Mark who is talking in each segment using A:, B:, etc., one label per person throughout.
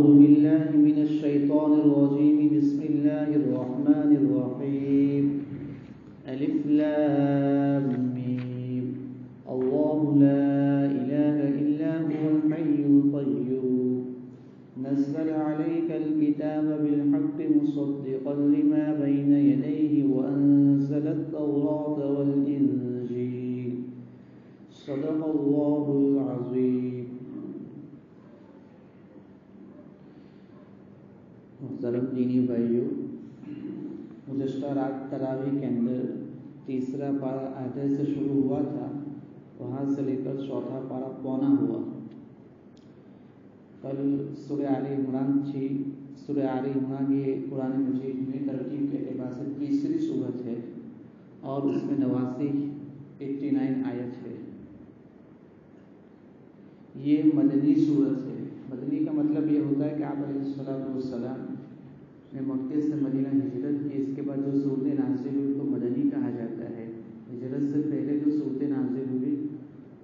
A: أعوذ بالله من الشيطان الرجيم بسم الله الرحمن الرحيم ألف لام ميم الله لا إله إلا هو الحي القيوم نزل عليك الكتاب بالحق مصدقا لما بين يديه وأنزل التوراة والإنجيل صدق الله العظيم. محترم دینی بھائیوں، گزشتہ رات تراویح کے اندر تیسرا پارہ آیتیں سے شروع ہوا تھا، وہاں سے لے کر چوتھا پارہ پونا ہوا. کل سورہ آل عمران تھی. سورہ آل عمران یہ قرآن مجید میں ترتیب کے اعتبار سے تیسری سورت ہے اور اس میں 89 آیت ہے. یہ مدنی سورت ہے. مدنی کا مطلب یہ ہوتا ہے کہ آپ علیہ السلام نے مکے سے مدینہ ہجرت کی. اس کے بعد جو صورتیں نازل ہوئی تو مدنی کہا جاتا ہے. ہجرت سے پہلے جو صورتیں نازل ہوئی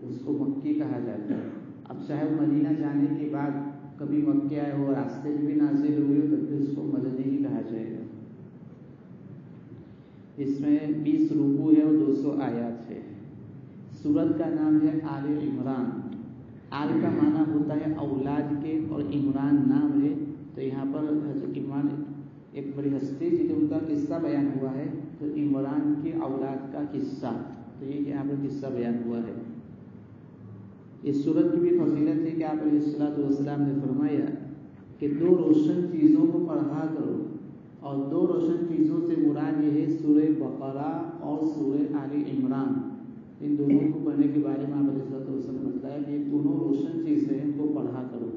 A: اس کو مکی کہا جاتا ہے. اب چاہے مدینہ جانے کے بعد کبھی مکے آئے ہو اور راستے میں بھی نازل ہوئی ہو تب بھی اس کو مدنی ہی کہا جائے گا. اس میں 20 رکوع ہے اور 200 آیات ہے. سورت کا نام ہے آل عمران. آل کا معنی ہوتا ہے اولاد کے اور عمران نام ہے. تو یہاں پر حضرت عمران ایک بڑی ہستی جن ان کا قصہ بیان ہوا ہے، تو عمران کی اولاد کا قصہ، تو یہ یہاں پر قصہ بیان ہوا ہے. اس سورت کی بھی فضیلت ہے کہ آپ علیہ السلام نے فرمایا کہ 2 روشن چیزوں کو پڑھا کرو، اور 2 روشن چیزوں سے مراد یہ ہے سورہ بقرہ اور سورہ آل عمران. ان دونوں کو پڑھنے کے بارے میں آپ علیہ السلام نے بتایا کہ یہ دونوں روشن چیزیں ہیں، ان کو پڑھا کرو.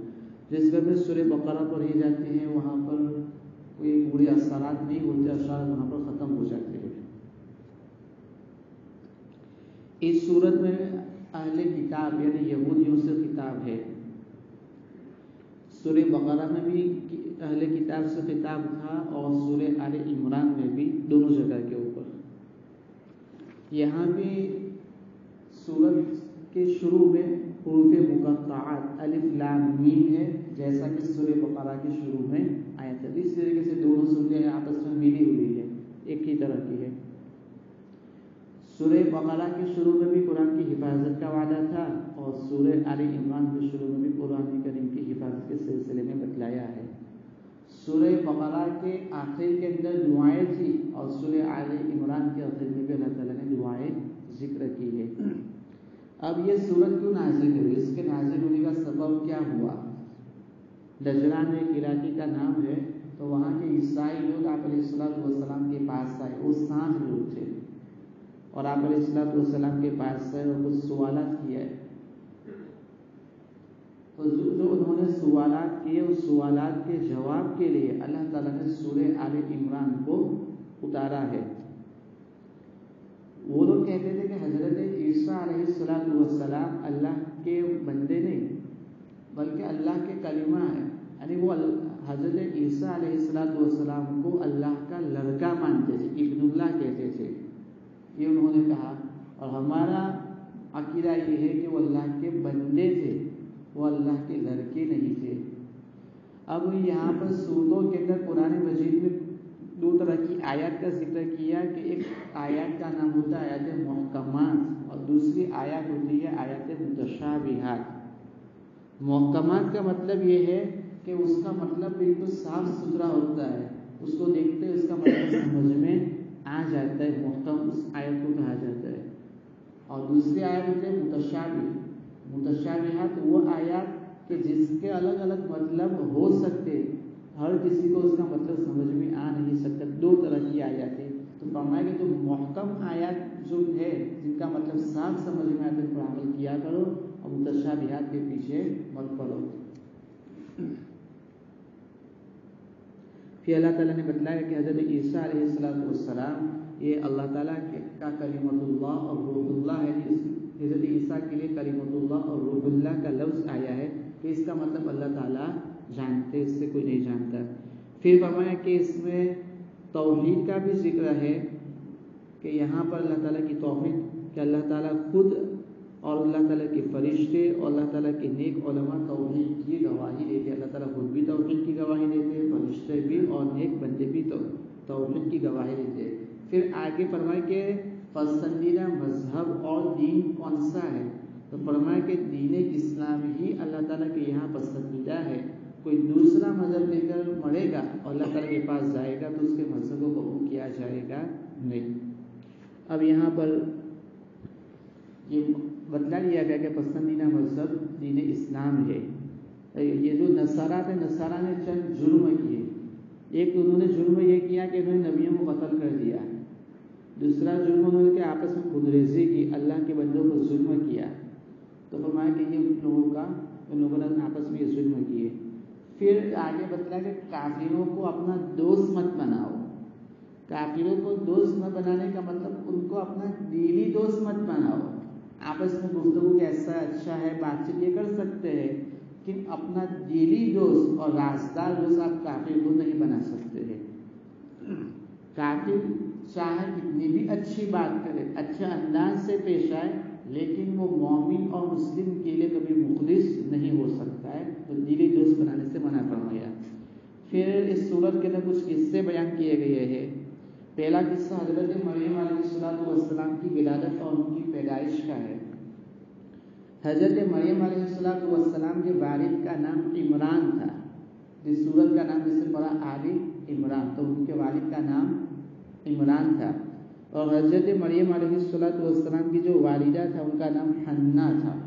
A: جس گھر میں سورہ بقرہ پڑھی جاتی ہے وہاں پر کوئی برے اثرات نہیں ہوتے، اثرات وہاں پر ختم ہو جاتے ہیں. اس سورت میں اہل کتاب یعنی یہودیوں سے خطاب ہے. سورہ بقرہ میں بھی اہل کتاب سے خطاب تھا اور سورہ آل عمران میں بھی، دونوں جگہ کے اوپر. یہاں بھی سورت کے شروع میں حروف مقطعات الف لام میم ہے، جیسا کہ سورہ بقرہ کے شروع میں آیا تھا. اس طریقے سے دونوں سورتیں آپس میں ملی ہوئی ہے، ایک ہی طرح کی ہے. سورہ بقرہ کے شروع میں بھی قرآن کی حفاظت کا وعدہ تھا اور سورہ آل عمران کے شروع میں بھی قرآن کریم کی حفاظت کے سلسلے میں بتلایا ہے. سورہ بقرہ کے آخر کے اندر دعائیں تھی اور سورہ آل عمران کے آخر میں بھی اللہ تعالیٰ نے دعائیں ذکر کی ہے. اب یہ سورت کیوں نازل ہوئی؟ اس کے نازل ہونے کا سبب کیا ہوا؟ نجران ایک علاقے کا نام ہے، تو وہاں کے عیسائی لوگ آپ علیہ السلام کے پاس آئے. وہ 7 لوگ تھے اور آپ علیہ السلام کے پاس آئے اور کچھ سوالات کیے. تو جو انہوں نے سوالات کیے اس سوالات کے جواب کے لیے اللہ تعالیٰ نے سورہ آل عمران کو اتارا ہے. وہ لوگ کہتے تھے کہ حضرت عیسیٰ علیہ السلام اللہ کے بندے نہیں بلکہ اللہ کے کلمہ ہیں. یعنی وہ حضرت عیسیٰ علیہ السلام کو اللہ کا لڑکا مانتے تھے، ابن اللہ کہتے تھے. یہ انہوں نے کہا. اور ہمارا عقیدہ یہ ہے کہ وہ اللہ کے بندے تھے، وہ اللہ کے لڑکے نہیں تھے. اب یہاں پر سورتوں کے اندر قرآن مجید میں 2 طرح کی آیات کا ذکر کیا کہ ایک آیات کا نام ہوتا ہے آیات محکمات اور دوسری آیات ہوتی ہے آیات متشابہات. محکمات کا مطلب یہ ہے کہ اس کا مطلب بالکل صاف ستھرا ہوتا ہے، اس کو دیکھتے اس کا مطلب سمجھ میں آ جاتا ہے، محکم اس آیت کو کہا جاتا ہے. اور دوسری آیت ہوتی ہے متشابہ. متشابہات وہ آیات کہ جس کے الگ الگ مطلب ہو سکتے، ہر کسی کو اس کا مطلب سمجھ میں آ نہیں سکتا. 2 طرح کی آیات ہیں. تو فرمایا کہ جو محکم آیات جو ہے جن کا مطلب صاف سمجھ میں آتا ہے ان پر عمل کیا کرو اور متشابہات کے پیچھے مت پڑو. پھر اللہ تعالیٰ نے بتلایا کہ حضرت عیسیٰ علیہ السلام یہ اللہ تعالیٰ کا کلمۃ اللہ اور روح اللہ ہے. حضرت عیسیٰ کے لیے کلمۃ اللہ اور روح اللہ کا لفظ آیا ہے کہ اس کا مطلب اللہ تعالیٰ جانتے، اس سے کوئی نہیں جانتا. پھر فرمایا کہ اس میں توحید کا بھی ذکر ہے کہ یہاں پر اللہ تعالیٰ کی توحید کہ اللہ تعالیٰ خود اور اللہ تعالیٰ کے فرشتے اور اللہ تعالیٰ کے نیک علماء توحید کی گواہی دیتے. اللہ تعالیٰ خود بھی توحید کی گواہی دیتے, فرشتے بھی اور نیک بندے بھی توحید کی گواہی دیتے. پھر آگے فرمائے کہ پسندیدہ مذہب اور دین کون سا ہے؟ تو فرمایا کہ دین اسلام ہی اللہ تعالیٰ کے یہاں پسندیدہ ہے. کوئی دوسرا مذہب لے کر مرے گا اور اللہ تعالیٰ کے پاس جائے گا تو اس کے مذہب کو قبول کیا جائے گا نہیں. اب یہاں پر یہ بتلا دیا گیا کہ پسندیدہ مذہب دین اسلام ہے. یہ جو نصارہ تھے, نصارہ نے چند جرم کیے. ایک انہوں نے جرم یہ کیا کہ انہوں نے نبیوں کو قتل کر دیا. دوسرا جرم انہوں نے کہ آپس میں خودریزی کی, اللہ کے بندوں کو ظلم کیا. تو فرمایا کہ یہ ان لوگوں نے آپس میں یہ ظلم کیے. پھر آگے بتایا کہ کافروں کو اپنا دوست مت بناؤ. کافروں کو دوست نہ بنانے کا مطلب ان کو اپنا دلی دوست مت بناؤ. آپس میں گفتگو کیسا اچھا ہے, بات چیت یہ کر سکتے ہیں, لیکن اپنا دلی دوست اور رازدار دوست آپ کافر کو نہیں بنا سکتے ہیں. کافر چاہے کتنی بھی اچھی بات کرے, اچھے انداز سے پیش آئے, لیکن وہ مومن اور مسلم کے لیے کبھی مخلص نہیں ہو سکتا ہے. تو دلی دوست بنانے سے منع فرمایا. پھر اس صورت کے اندر کچھ قصے بیان کیے گئے ہیں. پہلا قصہ حضرت مریم علیہ السلام کی ولادت اور ان کی پیدائش کا ہے. حضرت مریم علیہ السلام کے والد کا نام عمران تھا. جس سورت کا نام جس سے پڑھا آل عمران, تو ان کے والد کا نام عمران تھا. اور حضرت مریم علیہ السلام کی جو والدہ تھا ان کا نام حنا تھا.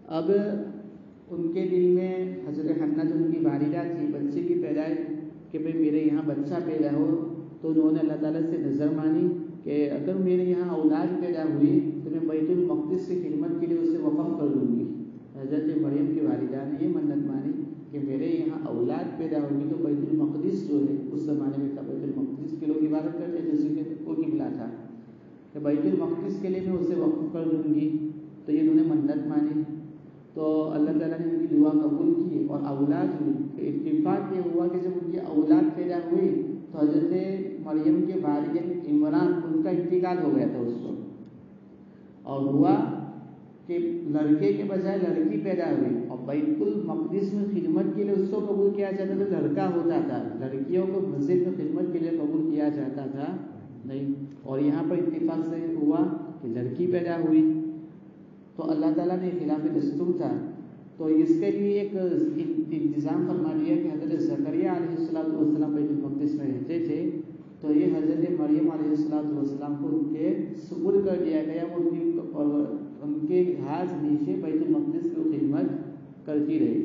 A: اب ان کے دل میں حضرت حنا جو ان کی والدہ تھی, بچے کی پیدائش کہ بھئی میرے یہاں بچہ پیدا ہو, تو انہوں نے اللہ تعالیٰ سے نظر مانی کہ اگر میرے یہاں اولاد پیدا ہوئی تو میں بیت المقدس کی خدمت کے لیے اسے وقف کر دوں گی. حضرت مریم کی والدہ نے یہ منت مانی کہ میرے یہاں اولاد پیدا ہوگی تو بیت المقدس جو ہے اس زمانے میں تھا, بیت المقدس کے لوگ عبادت کرتے تھے, اسی کے وہ قبلہ تھا, کہ بیت المقدس کے لیے میں اسے وقف کر دوں گی. تو یہ انہوں نے منت مانی. تو اللہ تعالیٰ نے ان کی دعا قبول کی اور اولاد ہوئی. اتفاق یہ ہوا کہ جب ان کی اولاد پیدا ہوئی تو حضرت مریم کے والد عمران ان کا انتقال ہو گیا تھا اس وقت, اور ہوا کہ لڑکے کے بجائے لڑکی پیدا ہوئی. اور بیت المقدس میں خدمت کے لیے اس کو قبول کیا جاتا تھا, لڑکا ہوتا تھا. لڑکیوں کو مسجد میں خدمت کے لیے قبول کیا جاتا تھا نہیں. اور یہاں پر اتفاق سے ہوا کہ لڑکی پیدا ہوئی. تو اللہ تعالیٰ نے خلاف دستور تھا, تو اس کے لیے ایک انتظام فرما دیا کہ حضرت زکریا علیہ السلام بیت المقدس میں رہتے تھے, تو یہ حضرت مریم علیہ السلام کو ان کے سپرد کر دیا گیا. وہ ان کے ہاتھ نیچے بیت المقدس کی خدمت کرتی رہی.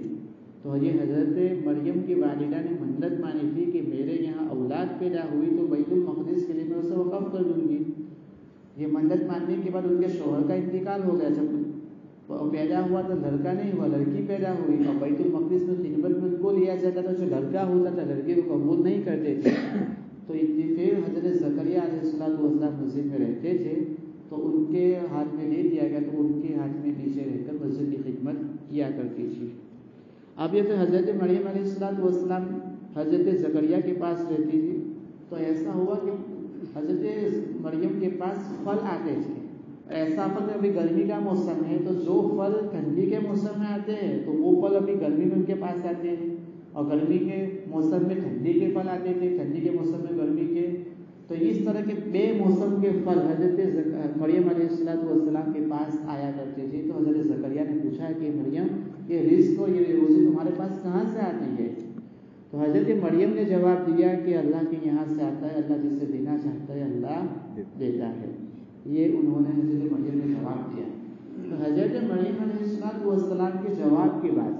A: تو یہ حضرت مریم کی والدہ نے منت مانی تھی کہ میرے یہاں اولاد پیدا ہوئی تو بیت المقدس کے لیے میں اسے وقف کر دوں گی. یہ منت ماننے کے بعد ان کے شوہر کا انتقال ہو گیا. جب پیدا ہوا تو لڑکا نہیں ہوا, لڑکی پیدا ہوئی, اور بیت المقدس میں خدمت میں ان کو لیا جاتا تھا. جو لڑکا ہوتا تھا لڑکی کو قبول نہیں کرتے تھے. تو پھر حضرت زکریا علیہ السلام مسجد میں رہتے تھے, تو ان کے ہاتھ میں دے دیا گیا, تو ان کے ہاتھ میں نیچے رہ کر مسجد کی خدمت کیا کرتی تھی. اب یہ تو حضرت مریم علیہ السلام حضرت زکریا کے پاس رہتی تھی. تو ایسا ہوا کہ حضرت مریم کے پاس پھل آتے تھے. ایسا پھل ابھی گرمی کا موسم ہے, تو جو پھل ٹھنڈی کے موسم میں آتے ہیں تو وہ پھل ابھی گرمی میں ان کے پاس آتے ہیں, اور گرمی کے موسم میں ٹھنڈی کے پھل آتے تھے, ٹھنڈی کے موسم میں گرمی کے. تو اس طرح کے بے موسم کے پھل حضرت مریم علیہ السلام کے پاس آیا کرتے تھے. تو حضرت زکریا نے پوچھا کہ مریم, یہ رزق اور یہ روزی تمہارے پاس کہاں سے آتی ہے؟ تو حضرت مریم نے جواب دیا کہ اللہ کے یہاں سے آتا ہے, اللہ جسے دینا چاہتا ہے اللہ دیتا ہے. یہ انہوں نے حضرت مریم نے جواب دیا. تو حضرت مریم علیہ السلام کے جواب کے بعد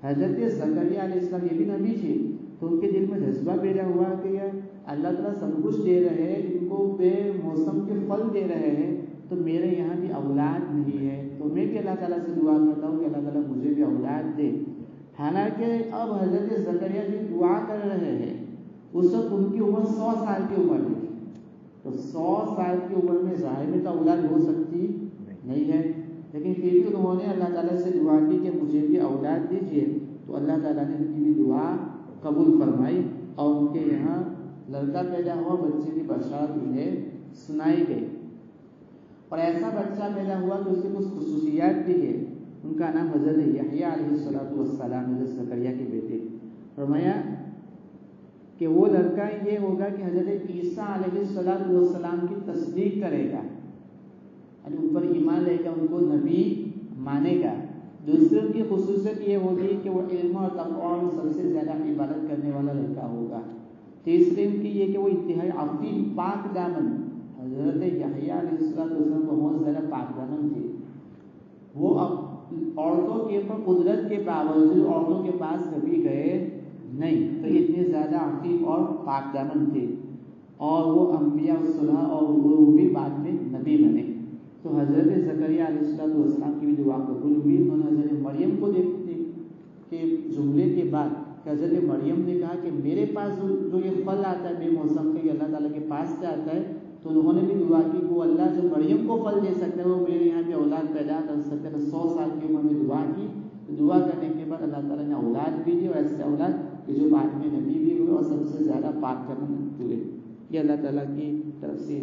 A: حضرت زکریا علیہ السلام, یہ بھی نبی تھے, تو ان کے دل میں جذبہ پیدا ہوا کہ اللہ تعالیٰ سب کچھ دے رہے ہیں, ان کو بے موسم کے پھل دے رہے ہیں, تو میرے یہاں بھی اولاد نہیں ہے, تو میں بھی اللہ تعالیٰ سے دعا کرتا ہوں کہ اللہ تعالیٰ مجھے بھی اولاد دے. حالانکہ اب حضرت زکریا جو دعا کر رہے ہیں اس وقت ان کی عمر 100 سال کی عمر ہے. تو 100 سال کی عمر میں ظاہر میں تو اولاد ہو سکتی نہیں ہے, لیکن پھر بھی انہوں نے اللہ تعالیٰ سے دعا کی کہ مجھے بھی اولاد دیجیے. تو اللہ تعالیٰ نے ان کی بھی دعا قبول فرمائی, اور ان کے یہاں لڑکا پیدا ہوا, بچے کی بشارت انہیں سنائی گئی. اور ایسا بچہ پیدا ہوا تو اس کی کچھ خصوصیات بھی ہے. ان کا نام حضرت یحییٰ علیہ السلام، حضرت زکریا کے بیٹے. فرمایا کہ وہ لڑکا یہ ہوگا کہ حضرت عیسیٰ علیہ السلام کی تصدیق کرے گا، یعنی ان پر ایمان لے گا، ان کو نبی مانے گا. دوسری ان کی خصوصیت یہ ہوگی کہ وہ علم اور تقویٰ میں سب سے زیادہ عبادت کرنے والا لڑکا ہوگا. تیسری ان کی یہ کہ وہ انتہائی عفیف پاک دامن، حضرت یحییٰ علیہ السلام بہت زیادہ پاک دامن تھے. وہ عورتوں کے اوپر قدرت کے باوجود عورتوں کے پاس کبھی گئے نہیں، تو اتنے زیادہ عفیف اور پاک دامن تھے. اور وہ انبیاء الصلح اور وہ بھی بعد میں نبی بنے. تو حضرت زکریا علیہ السلام کی بھی دعا قبول ہوئی. انہوں نے حضرت مریم کو دیکھتے کہ جملے کے بعد کہ حضرت مریم نے کہا کہ میرے پاس جو یہ پھل آتا ہے بے موسم کا، یہ اللہ تعالیٰ کے پاس سے آتا ہے. تو انہوں نے بھی دعا کی کہ وہ اللہ جو مریم کو پھل دے سکتا ہے وہ میرے یہاں بھی اولاد پیدا کر سکتا ہے. 100 سال کی عمر میں دعا کی. دعا کرنے کے بعد اللہ تعالیٰ نے اولاد بھی دی، اور ایسے اولاد کہ جو بعد میں نبی بھی ہوئے اور سب سے زیادہ پاک دامن ہوئے. یہ اللہ تعالیٰ کی طرف سے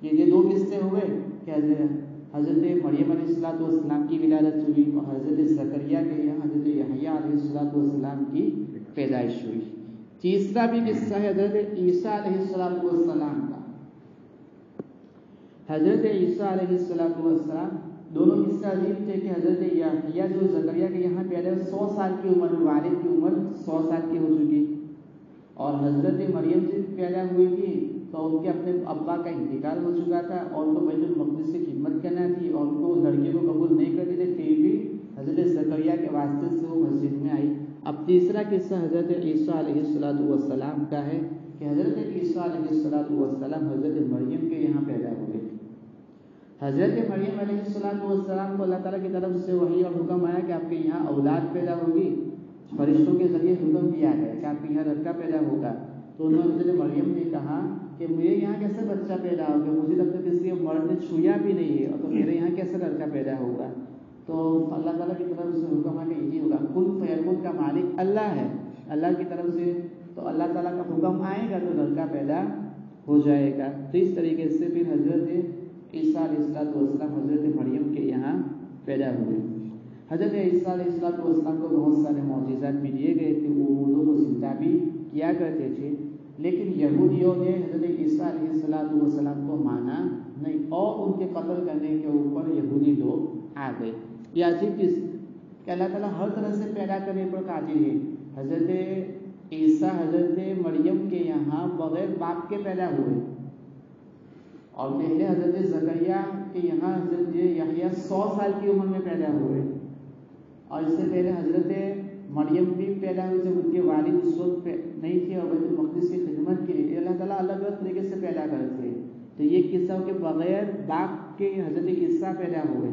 A: یہ 2 قصے ہوئے کہ حضرت مریم علیہ السلام کی ولادت ہوئی اور حضرت زکریا کے یہاں حضرت یحییٰ علیہ السلام کی پیدائش ہوئی. تیسرا بھی قصہ ہے حضرت عیسیٰ علیہ السلام کا. حضرت عیسیٰ علیہ السلام دونوں قصے عجیب تھے کہ حضرت یحییٰ جو زکریا کے یہاں پیدا 100 سال کی عمر میں، والد کی عمر 100 سال کی ہو چکی، اور حضرت مریم سے پیدا ہوئی تھی تو ان کے اپنے ابا کا انتقال ہو چکا تھا، اور ان کو بیت المقدس کی خدمت کرنا تھی، اور ان کو لڑکی کو قبول نہیں کرتے تھے، پھر بھی حضرت زکریا کے واسطے سے وہ مسجد میں آئی. اب تیسرا قصہ حضرت عیسیٰ علیہ السلام کا ہے کہ حضرت عیسیٰ علیہ السلام حضرت مریم کے یہاں پیدا ہوئے. حضرت مریم علیہ السلام کو اللہ تعالیٰ کی طرف سے وحی اور حکم آیا کہ آپ کے یہاں اولاد پیدا ہوگی. فرشتوں کے ذریعے حکم دیا ہے کہ آپ کے یہاں لڑکا پیدا ہوگا. تو انہوں نے حضرت مریم نے کہا کہ میرے یہاں کیسے بچہ پیدا ہوگا، مجھے تب تک کسی مرد نے چھویا بھی نہیں ہے، اور تو میرے یہاں کیسے لڑکا پیدا ہوگا. تو اللہ تعالیٰ کی طرف سے حکم ہے کہ یہی ہوگا. کن فیکون کا مالک اللہ ہے، اللہ کی طرف سے تو اللہ تعالیٰ کا حکم آئے گا تو لڑکا پیدا ہو جائے گا. تو اس طریقے سے پھر حضرت عیسیٰ علیہ السلام حضرت مریم کے یہاں پیدا ہوئے. حضرت عیسیٰ علیہ السلام کو بہت سارے معجزات بھی دیے گئے تھے، وہ مردوں کو زندہ بھی کیا کرتے تھے. لیکن یہودیوں نے حضرت عیسیٰ علیہ السلام کو مانا نہیں، اور ان کے قتل کرنے کے اوپر یہودی لوگ آ گئے. یہ عجیب چیز کہ اللہ تعالیٰ ہر طرح سے پیدا کرنے پر قادر ہے. حضرت عیسیٰ حضرت مریم کے یہاں بغیر باپ کے پیدا ہوئے، اور پہلے حضرت زکریا کے یہاں حضرت یحییٰ 100 سال کی عمر میں پیدا ہوئے، اور اس سے پہلے حضرت مریم بھی پیدا ہوئی جب ان کے والد اس وقت نہیں تھے اور بیت المقدس کی خدمت کے لیے. اللہ تعالیٰ الگ الگ طریقے سے پیدا کرتے ہیں. تو یہ قصہ کے بغیر باپ کے حضرت عیسیٰ پیدا ہوئے،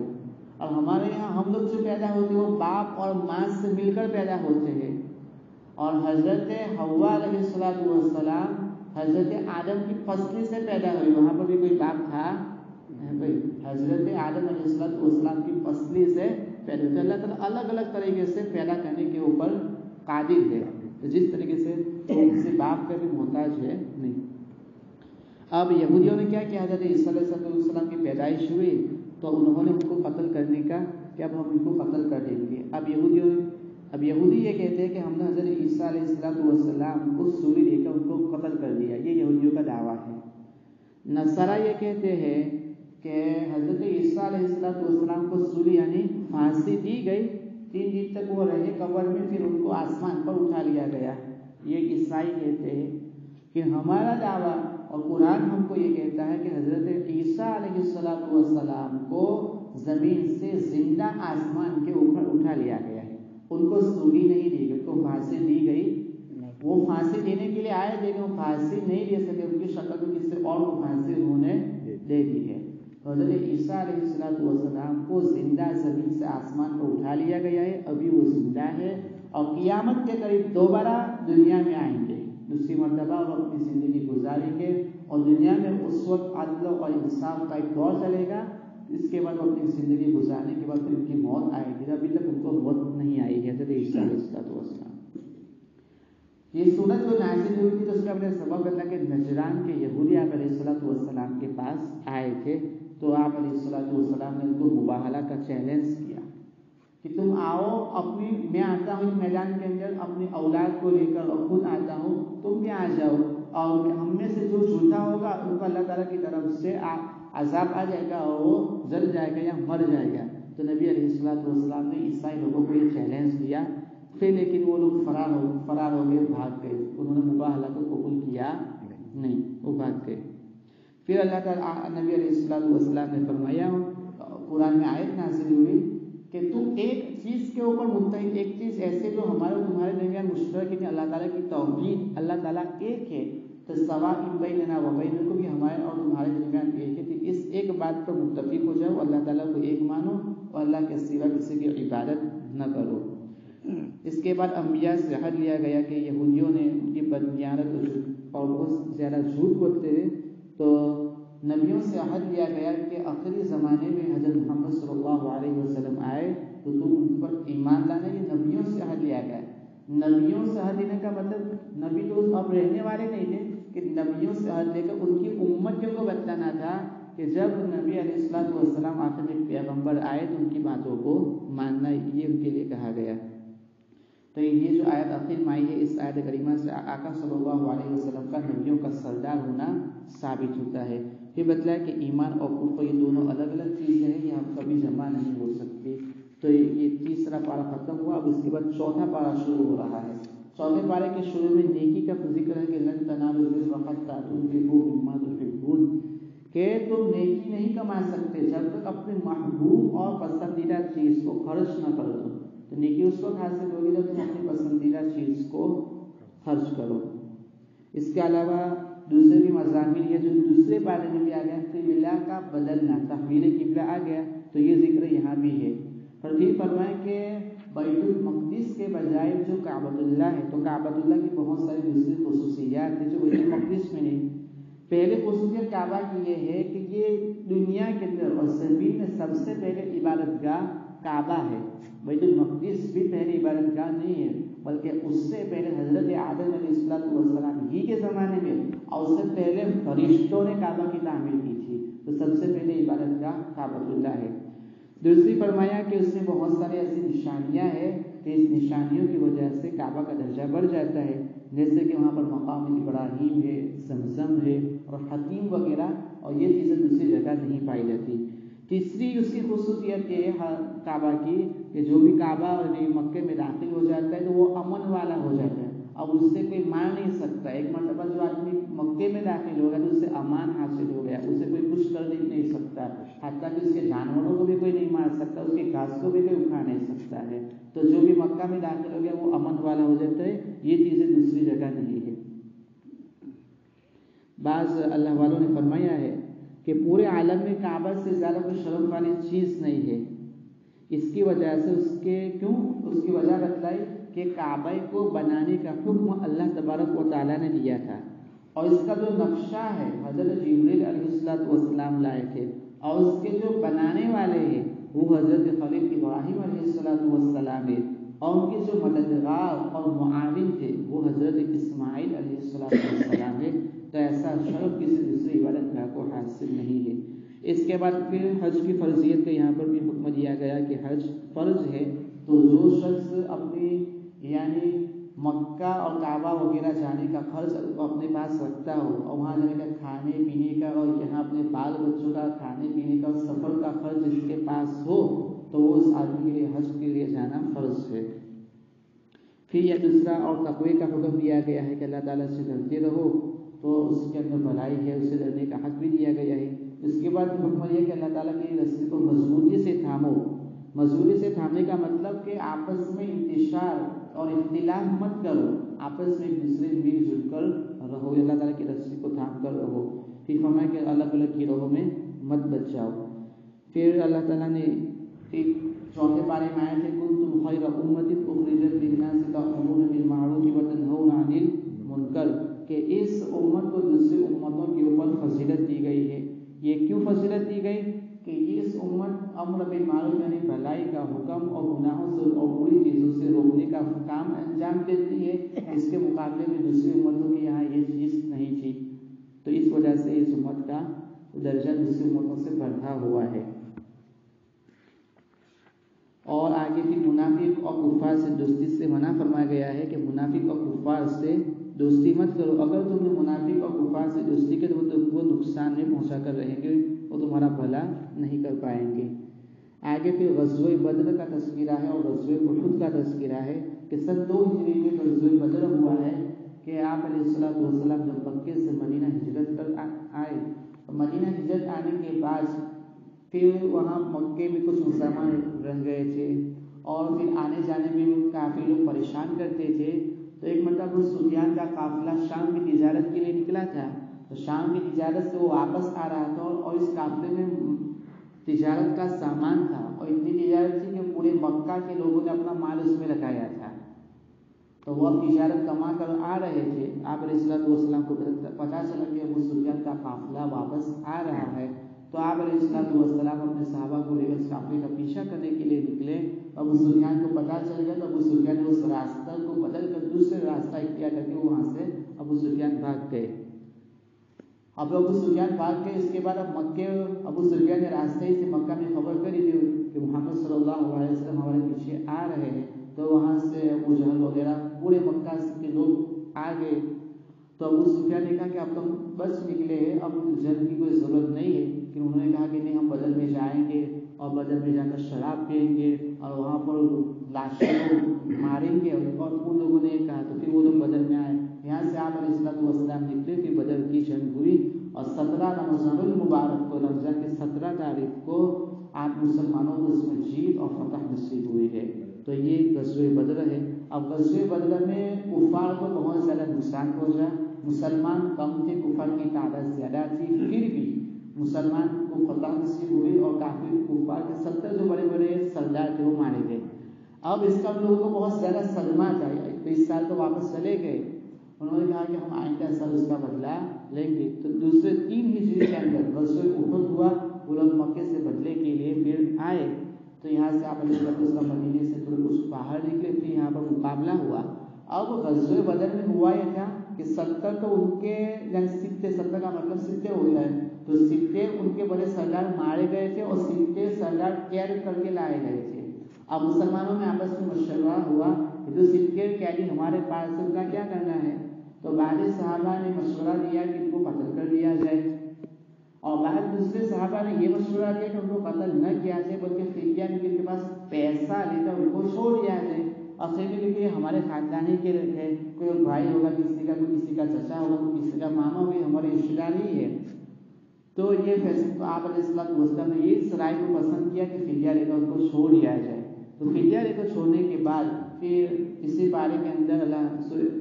A: اور ہمارے یہاں ہم لوگ جو پیدا ہوتے ہیں وہ باپ اور ماں سے مل کر پیدا ہوتے ہیں. اور حضرت حوا علیہ السلام حضرت آدم کی پسلی سے پیدا ہوئی، وہاں پر بھی کوئی باپ تھا بھائی. حضرت آدم علیہ السلام کی پسلی سے پیدا ہوئی. اللہ تعالیٰ الگ الگ طریقے سے پیدا کرنے کے اوپر قادر ہے، جس طریقے سے کسی باپ کا بھی محتاج ہے نہیں. اب یہودیوں نے کیا کیا، حضرت عیسیٰ علیہ السلام کی پیدائش ہوئی تو انہوں نے ان کو قتل کرنے کا کہ اب ہم ان کو قتل کر دیں گے. اب یہودی یہ کہتے ہیں کہ ہم نے حضرت عیسیٰ علیہ السلام کو سولی دے کر ان کو قتل کر دیا. یہ یہودیوں کا دعویٰ ہے. نصارہ یہ کہتے ہیں کہ حضرت عیسیٰ علیہ السلام کو سولی یعنی پھانسی دی گئی، 3 دن تک وہ رہے قبر میں، پھر ان کو آسمان پر اٹھا لیا گیا. یہ عیسائی کہتے ہیں کہ ہمارا دعویٰ اور قرآن ہم کو یہ کہتا ہے کہ حضرت عیسیٰ علیہ السلام کو زمین سے زندہ آسمان کے اوپر اٹھا لیا گیا ہے. ان کو سولی نہیں دی گئی، ان کو پھانسی دی گئی. وہ پھانسی دینے کے لیے آئے لیکن وہ پھانسی نہیں دے سکے، ان کی شکل میں کسی اور کو پھانسی انہوں نے دے دی ہے. حضرت عیسیٰ علیہ السلام کو زندہ زمین سے آسمان پر اٹھا لیا گیا ہے. ابھی وہ زندہ ہے اور قیامت کے قریب دوبارہ دنیا میں آئیں گے، دوسری مرتبہ وہ اپنی زندگی گزاریں گے، اور دنیا میں اس وقت عدل اور انصاف کا ایک دور چلے گا. اس کے بعد وہ اپنی زندگی گزارنے کے بعد پھر ان کی موت آئے گی. ابھی تک ان کو موت نہیں آئی ہے. حضرت عیسیٰ علیہ السلام یہ سورت جو نازل ہوئی تھی تو اس کا اپنے سبب اللہ کے نجران کے یہودی آپ علیہ السلام کے پاس آئے تھے. تو آپ علیہ السلام نے ان کو مباہلہ کا چیلنج کیا کہ تم آؤ اپنی، میں آتا ہوں اس میدان کے اندر اپنی اولاد کو لے کر اور خود آتا ہوں، تم بھی آ جاؤ، اور ہم میں سے جو جھوٹا ہوگا ان کو اللہ تعالیٰ کی طرف سے عذاب آ جائے گا اور وہ جل جائے گا یا مر جائے گا۔ تو نبی علیہ السلام نے عیسائی لوگوں کو یہ چیلنج دیا، پھر لیکن وہ لوگ فرار ہو گئے، بھاگ گئے، انہوں نے مباہلہ کو قبول کیا نہیں، وہ بھاگ گئے۔ پھر اللہ تعالیٰ نبی علیہ السلام نے فرمایا، قرآن میں آیت نازل ہوئی کہ تم ایک چیز کے اوپر متحد، ایک چیز ایسے جو ہمارے تمہارے درمیان مشترک ہے کہ اللہ تعالیٰ کی توحید، اللہ تعالیٰ ایک ہے، تو سواء بیننا و بینکم، بھی ہمارے اور تمہارے درمیان ایک ہے، تو اس ایک بات پر متفق ہو جاؤ، اللہ تعالیٰ کو ایک مانو اور اللہ کے سوا کسی کی عبادت نہ کرو۔ اس کے بعد انبیاء سے عہد لیا گیا کہ یہودیوں نے ان کی بددیانت اور بہت زیادہ جھوٹ بولتے ہیں، تو نبیوں سے عہد لیا گیا کہ آخری زمانے میں حضرت محمد صلی اللہ علیہ وسلم آئے تو تم ان پر ایمان لانا، یہ نبیوں سے عہد لیا گیا۔ نبیوں سے عہد لینے کا مطلب نبی تو اب رہنے والے نہیں تھے، کہ نبیوں سے عہد لے کر ان کی امتوں کو بتلانا تھا کہ جب نبی علیہ السلام آخر ایک پیغمبر آئے تو ان کی باتوں کو ماننا، یہ ان کے لیے کہا گیا۔ تو یہ جو آیت آخر میں آئی ہے، اس آیت کریمہ سے آقا صلی اللہ علیہ وسلم کا نبیوں کا سردار ہونا ثابت ہوتا ہے۔ پھر بتلایا کہ ایمان اور کفر یہ دونوں الگ الگ چیزیں ہیں، یہ ہم کبھی جمع نہیں ہو سکتی۔ تو یہ تیسرا پارہ ختم ہوا، اب اس کے بعد چوتھا پارہ شروع ہو رہا ہے۔ چوتھے پارے کے شروع میں نیکی کا ذکر ہے کہ لن تنالوا البر حتى تنفقوا مما تحبون، کہ تم نیکی نہیں کما سکتے جب تک اپنے محبوب اور پسندیدہ چیز کو خرچ نہ کر دو۔ تو نیکی اس وقت حاصل ہوگی جب تم اپنی پسندیدہ چیز کو خرچ کرو۔ اس کے علاوہ دوسرے بھی مضامین ہے جو دوسرے پارے میں بھی آ گیا، قبلہ کا بدلنا، تحویل قبلہ آ گیا، تو یہ ذکر یہاں بھی ہے۔ اور پھر فرمائے کہ بیت المقدس کے بجائے جو کعبۃ اللہ ہے، تو کعبۃ اللہ کی بہت ساری دوسری خصوصیات ہیں جو بیت المقدس میں نہیں۔ پہلے خصوصیت کعبہ کی یہ ہے کہ یہ دنیا کے اندر اور زمین میں سب سے پہلے عبادت گاہ کعبہ ہے۔ بیت المقدس بھی پہلے عبادت گاہ نہیں ہے، بلکہ اس سے پہلے حضرت آدم علیہ السلام ہی کے زمانے میں اور اس سے پہلے فرشتوں نے کعبہ کی تعمیر کی تھی، تو سب سے پہلے عبادت گاہ کعبۃ اللہ ہے۔ دوسری فرمایا کہ اس میں بہت ساری ایسی نشانیاں ہیں کہ اس نشانیوں کی وجہ سے کعبہ کا درجہ بڑھ جاتا ہے، جیسے کہ وہاں پر مقام ابراہیم ہے، زمزم ہے اور حتیم وغیرہ، اور یہ چیزیں دوسری جگہ نہیں پائی جاتی۔ تیسری اس کی خصوصیت یہ ہے کعبہ کی کہ جو بھی کعبہ اور مکے میں داخل ہو جاتا ہے تو وہ امن والا ہو جاتا ہے، اب اس سے کوئی مار نہیں سکتا۔ ایک مرتبہ جو آدمی مکے میں داخل ہوگا تو اس سے امان حاصل ہو گیا، اسے کوئی کچھ کر نہیں سکتا، حتیٰ کہ اس کے جانوروں کو بھی کوئی نہیں مار سکتا، اس کے گھاس کو بھی کوئی اکھاڑ نہیں سکتا ہے۔ تو جو بھی مکہ میں داخل ہو گیا وہ امن والا ہو جاتا ہے، یہ چیزیں دوسری جگہ نہیں ہے۔ بعض اللہ والوں نے فرمایا ہے کہ پورے عالم میں کعبہ سے زیادہ کوئی شرف والی چیز نہیں ہے۔ اس کی وجہ سے اس کی وجہ بتلائی کہ کعبہ کو بنانے کا حکم اللہ تبارک و تعالیٰ نے دیا تھا، اور اس کا جو نقشہ ہے حضرت جبریل علیہ السلام لائے تھے، اور اس کے جو بنانے والے ہیں وہ حضرت خلیل ابراہیم علیہ السلام ہے، اور ان کے جو مددگار اور معاون تھے وہ حضرت اسماعیل علیہ السلام ہے۔ تو ایسا شرف کسی دوسری عبادت گاہ کو حاصل نہیں ہے۔ اس کے بعد پھر حج کی فرضیت کا یہاں پر بھی حکم دیا گیا کہ حج فرض ہے، تو جو شخص اپنی یعنی مکہ اور کعبہ وغیرہ جانے کا خرچ اپنے پاس رکھتا ہو، اور وہاں جانے کا کھانے پینے کا اور یہاں اپنے بال بچوں کا کھانے پینے کا اور سفر کا خرچ اس کے پاس ہو، تو وہ اس آدمی کے لیے حج کے لیے جانا فرض ہے۔ پھر یہ دوسرا اور تقوی کا حکم دیا گیا ہے کہ اللہ تعالیٰ سے ڈرتے رہو، تو اس کے اندر بھلائی ہے، اس سے ڈرنے کا حق بھی دیا گیا ہے۔ اس کے بعد حکم یہ کہ اللہ تعالیٰ کی رسی کو مضبوطی سے تھامو۔ مضبوطی سے تھامنے کا مطلب کہ آپس میں انتشار اور اختلاف مت کرو، آپس میں ایک دوسرے مل جل کر رہو، اللہ تعالیٰ کی رسی کو تھام کر رہو۔ پھر فرمایا کہ الگ الگ گروہوں میں مت بچ جاؤ۔ پھر اللہ تعالیٰ نے ایک چوتھے پارے میں آئے تھے کنتم خیر امۃ اخرجت للناس تأمرون بالمعروف وتنہون عن المنکر، کہ اس امت کو دوسری امتوں کے اوپر فضیلت دی گئی ہے۔ یہ کیوں فضیلت دی گئی کہ اس امت امر بالمعروف یعنی بھلائی کا حکم اور گناہوں سے اور بری چیزوں سے روکنے کا کام انجام دیتی ہے، اس کے مقابلے میں دوسری امتوں کے یہاں یہ چیز نہیں تھی، تو اس وجہ سے اس امت کا درجہ دوسری امتوں سے بڑھا ہوا ہے۔ اور آگے پھر منافق اور کفار سے دوستی سے منع فرمایا گیا ہے کہ منافق اور کفار سے دوستی مت کرو، اگر تم نے منافق اور کفار سے دوستی کی تو وہ تم کو نقصان میں پہنچا کر رہیں گے، وہ تمہارا بھلا نہیں کر پائیں گے۔ آگے پھر غزوہ بدر کا تذکرہ ہے اور غزوہ احد کا تذکرہ ہے کہ سن 2 ہجری میں غزوہ بدر ہوا ہے کہ آپ علیہ الصلوۃ والسلام جب مکے سے مدینہ ہجرت کر آئے، مدینہ ہجرت آنے کے بعد پھر وہاں مکے میں کچھ مسلمان رہ گئے تھے اور پھر آنے جانے میں کافی لوگ پریشان کرتے تھے، تو ایک مرتبہ ابو سفیان کا قافلہ شام کی تجارت کے لیے نکلا تھا، تو شام کی تجارت سے وہ واپس آ رہا تھا اور اس قافلے میں تجارت کا سامان تھا اور اتنی تجارت تھی کہ پورے مکہ کے لوگوں نے اپنا مال اس میں لگایا تھا، تو وہ تجارت کما کر آ رہے تھے۔ آپ علیہ الصلوۃ والسلام کو پتہ چلا کہ ابو سفیان کا قافلہ واپس آ رہا ہے، تو آپ علیہ الصلوۃ والسلام اپنے صحابہ کو لے کر اس قافلے کا پیچھا کرنے کے لیے نکلے۔ ابو سفیان کو پتہ چل گیا تو ابو سفیان نے اس راستہ کو بدل کر دوسرے راستہ اختیار کر کے وہاں سے ابو سفیان بھاگ گئے۔ اب ابو سفیان بھاگ گئے، اس کے بعد اب مکے ابو سفیان نے راستے سے مکہ میں خبر کری تھی کہ محمد صلی اللہ علیہ وسلم ہمارے پیچھے آ رہے ہیں، تو وہاں سے ابو جہل وغیرہ پورے مکہ کے لوگ آ گئے، تو ابو سفیان نے کہا کہ اب تم بس نکلے ہیں، اب جنگ کی کوئی ضرورت نہیں ہے، کہ انہوں نے کہا کہ نہیں ہم بدر میں جائیں گے اور بدر میں جا کر شراب پئیں گے اور وہاں پر لاشوں کو ماریں گے، اور ان لوگوں نے کہا تو پھر وہ لوگ بدر میں آئے۔ یہاں سے آپ علیہ الصلوۃ والسلام نکلے، پھر بدر کی جنگ ہوئی اور 17 رمضان المبارک کو، رمضان کی 17 تاریخ کو آپ مسلمانوں کو اس میں جیت اور فتح نصیب ہوئی ہے۔ تو یہ غزوہ بدر ہے۔ اب غزوہ بدر میں کفار کو بہت زیادہ نقصان پہنچا، مسلمان کم تھے، کفار کی تعداد زیادہ تھی، پھر بھی مسلمان کو فتح نصیب ہوئی اور کافی کفار کے 70 جو بڑے بڑے سردار تھے وہ مارے گئے۔ اب اس کا لوگوں کو بہت زیادہ صدمہ تھا، تو اس سال تو واپس چلے گئے، انہوں نے کہا کہ ہم آئندہ سال اس کا بدلہ لیں گے۔ تو دوسرے 3 ہجری کے اندر غزوہ احد ہوا، وہ لوگ مکے سے بدلے کے لیے پھر آئے، تو یہاں سے آپ علیہ السلام مدینے سے تھوڑے کچھ باہر نکلے، پھر یہاں پر مقابلہ ہوا۔ اب غزوہ بدر میں ہوا یہ تھا کہ 70 تو ان کے یعنی 70 کا مطلب 70 ہوتا ہے، تو 70 ان کے بڑے سردار مارے گئے تھے اور 70 سردار قید کر کے لائے گئے تھے۔ اب مسلمانوں میں آپس میں مشورہ ہوا کہ جو 70 قیدی ہمارے پاس ہے ان کا کیا کرنا ہے، تو بعض صحابہ نے مشورہ دیا کہ ان کو قتل کر دیا جائے، اور بعض دوسرے صحابہ نے یہ مشورہ دیا کہ ان کو قتل نہ کیا جائے بلکہ فدیہ ان کے پاس پیسہ لے کر ان کو چھوڑ دیا جائے، اور کیونکہ ہمارے خاندانی کے ہے، کوئی بھائی ہوگا کسی کا، کوئی کسی کا چچا ہوگا، کوئی کسی کا ماما ہوگا، ہمارے رشتے دار ہی ہے، تو یہ فیصلہ آپ علیہ السلام نے اس رائے کو پسند کیا کہ فدیہ لے کر ان کو چھوڑ دیا جائے۔ تو فدیہ لے کر چھوڑنے کے بعد پھر اسی بارے کے اندر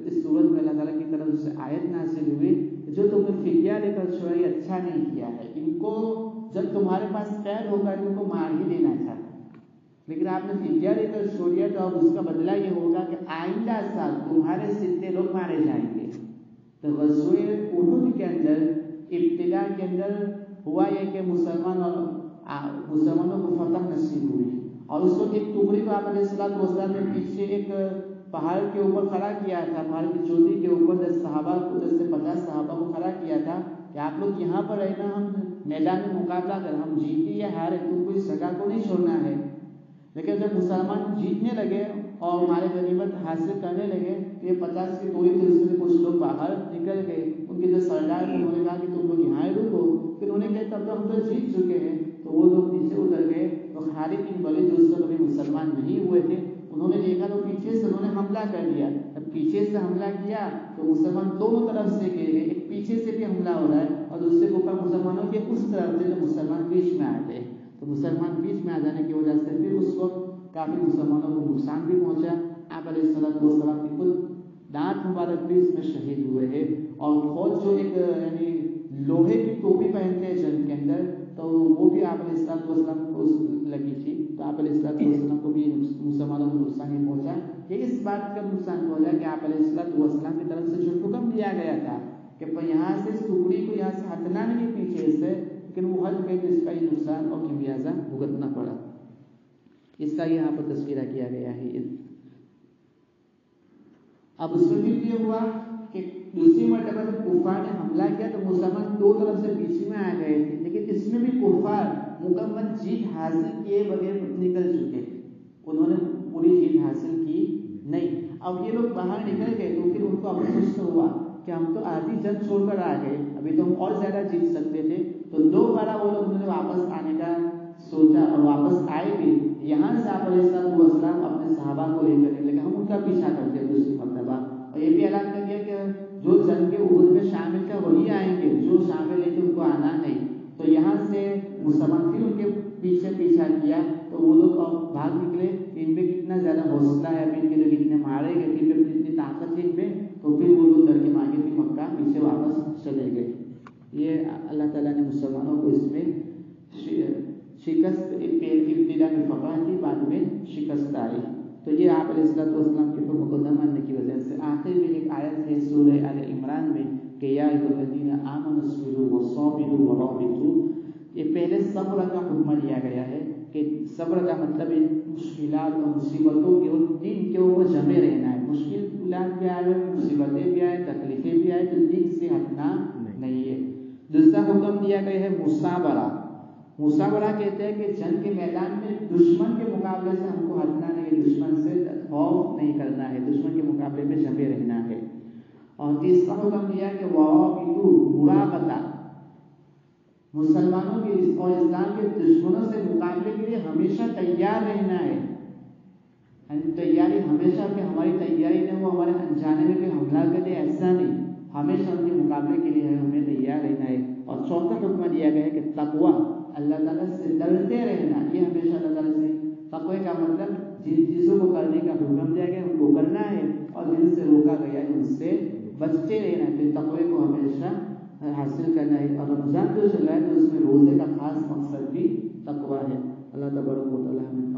A: اس صورت میں اللہ تعالیٰ کی طرف سے آیت نازل ہوئی، جو تم نے فدیہ لے کر چھوڑا یہ اچھا نہیں کیا ہے، ان کو جب تمہارے پاس قید ہوگا تو ان کو مار ہی دینا تھا، لیکن آپ نے فدیہ لے کر چھوڑیا تو اب اس کا بدلہ یہ ہوگا کہ آئندہ سال تمہارے 70 لوگ مارے جائیں گے۔ تو غزوہ احد کے اندر ابتدا کے اندر ہوا یہ کہ مسلمانوں کو فتح نصیب ہوئی، اور اس وقت ایک ٹکڑی کو آپ علیہ السلام نے پیچھے ایک پہاڑ کے اوپر کھڑا کیا تھا، پہاڑ کی چوٹی کے اوپر 10 سے 50 صحابہ کو کھڑا کیا تھا کہ آپ لوگ یہاں پر رہنا، ہم میدان میں مقابلہ کر، ہم جیتے یا ہارے تم کو اس جگہ کو نہیں چھوڑنا ہے۔ لیکن جب مسلمان جیتنے لگے اور ہمارے غنیمت حاصل کرنے لگے، یہ 50 کی ٹولی تھی، اس میں کچھ لوگ باہر نکل گئے، ان کے جو سردار تھے انہوں نے کہا کہ تم لوگ یہاں رکو، پھر انہوں نے کہا تب تو ہم تو جیت چکے ہیں، تو وہ لوگ پیچھے اتر گئے، تو خالد بن ولید جو اس وقت ابھی مسلمان نہیں ہوئے تھے، انہوں نے دیکھا تو پیچھے سے انہوں نے حملہ کر دیا۔ جب پیچھے سے حملہ کیا تو مسلمان دونوں طرف سے گئے، ایک پیچھے سے بھی حملہ ہو رہا ہے اور دوسرے کے اوپر مسلمانوں کے اس طرف سے، تو مسلمان بیچ میں آ گئے، تو مسلمان بیچ میں آ جانے کی وجہ سے پھر اس وقت کافی مسلمانوں کو نقصان بھی پہنچا۔ آپ علیہ السلام کی خود دانت مبارک بھی اس میں شہید ہوئے ہیں، اور فوج جو ایک یعنی لوہے کی ٹوپی پہنتے ہیں جنگ کے اندر، تو وہ بھی آپ علیہ السلام کو لگی تھی، تو آپ علیہ السلام کو بھی مسلمانوں کو نقصان ہی پہنچا۔ یہ اس بات کا نقصان پہنچا کہ آپ علیہ السلام کی طرف سے جو حکم دیا گیا تھا کہ یہاں سے اس ٹکڑی کو یہاں سے ہٹنا نہیں پیچھے سے، لیکن وہ ہٹ گئے تو اس کا یہ نقصان اور خمیازہ بھگتنا پڑا، اس کا یہاں پر تذکرہ کیا گیا ہے۔ اب اس میں بھی یہ ہوا کہ دوسری مرتبہ جب کفار نے حملہ کیا تو مسلمان دو طرف سے بیچ میں آ گئے تھے، لیکن اس میں بھی کفار مکمل جیت حاصل کیے بغیر نکل چکے، انہوں نے پوری جیت حاصل کی نہیں۔ اب یہ لوگ باہر نکل گئے تو پھر ان کو افسوس ہوا کہ ہم تو آدھی جنگ چھوڑ کر آ گئے، ابھی تو ہم اور زیادہ جیت سکتے تھے۔ تو دوبارہ وہ لوگ نے واپس آنے کا سوچا اور واپس آئے بھی۔ یہاں سے آپ علیہ السلام اپنے صحابہ کو لے کر لیکن ہم ان کا پیچھا کرتے ہیں دوسری مرتبہ، اور یہ بھی اعلان کر دیا کہ جو جنگ کے احد میں شامل تھا وہی آئیں گے، جو شامل ہے تو ان کو آنا نہیں۔ تو یہاں سے مسلمان پھر ان کے پیچھے پیچھا کیا تو وہ لوگ بھاگ نکلے، ان میں کتنا زیادہ حوصلہ ہے، ابھی ان کے لوگ اتنے مارے گئے، پھر اتنی طاقت ہے ان میں، تو پھر وہ لوگ ڈر کے مانگے پھر مکہ پیچھے واپس چلے گئے۔ یہ اللہ تعالیٰ نے مسلمانوں کو اس میں شکست ابتدا میں فتح کی، بعد میں شکست آئی۔ تو یہ آپ علیہ السلام کے حکم کو نہ ماننے کی وجہ سے آخر میں ایک آیت ہے سورہ آل عمران میں کہ یا ایھا الذین آمنوا اصبروا وصابروا ورابطوا، یہ پہلے صبر کا حکم دیا گیا ہے کہ صبر کا مطلب ہے مشکلات اور مصیبتوں کے دین کے اوپر جمے رہنا ہے، مشکلات بھی آئے، مصیبتیں بھی آئے، تکلیفیں بھی آئے تو دین سے ہٹنا نہیں ہے۔ دوسرا حکم دیا گیا ہے مصابرہ۔ مصابرہ کہتے ہیں کہ جنگ کے میدان میں دشمن کے مقابلے سے ہم کو ہٹنا نہیں ہے، دشمن سے خوف نہیں کرنا ہے، دشمن کے مقابلے میں جمے رہنا ہے۔ اور تیسرا حکم دیا کہ ورابطوا، مرابطہ، مسلمانوں کے اور اسلام کے دشمنوں سے مقابلے کے لیے ہمیشہ تیار رہنا ہے۔ تیاری ہمیشہ کہ ہماری تیاری نہ ہو ہمارے انجانے میں کوئی حملہ کرے، ایسا نہیں، ہمیشہ ان کے مقابلے کے لیے ہمیں تیار رہنا ہے۔ اور چوتھا حکم دیا گیا ہے کہ تقویٰ، اللہ تعالیٰ سے ڈرتے رہنا، یہ ہمیشہ اللہ تعالیٰ سے، تقوی کا مطلب جن چیزوں کو کرنے کا حکم دیا گیا ان کو کرنا ہے اور جن سے روکا گیا ہے ان سے بچتے رہنا ہے، تو تقوی کو ہمیشہ حاصل کرنا ہے۔ اور رمضان جو چل رہا ہے تو اس میں روزے کا خاص مقصد بھی تقوی ہے۔ اللہ تبارک و تعالیٰ ہمیں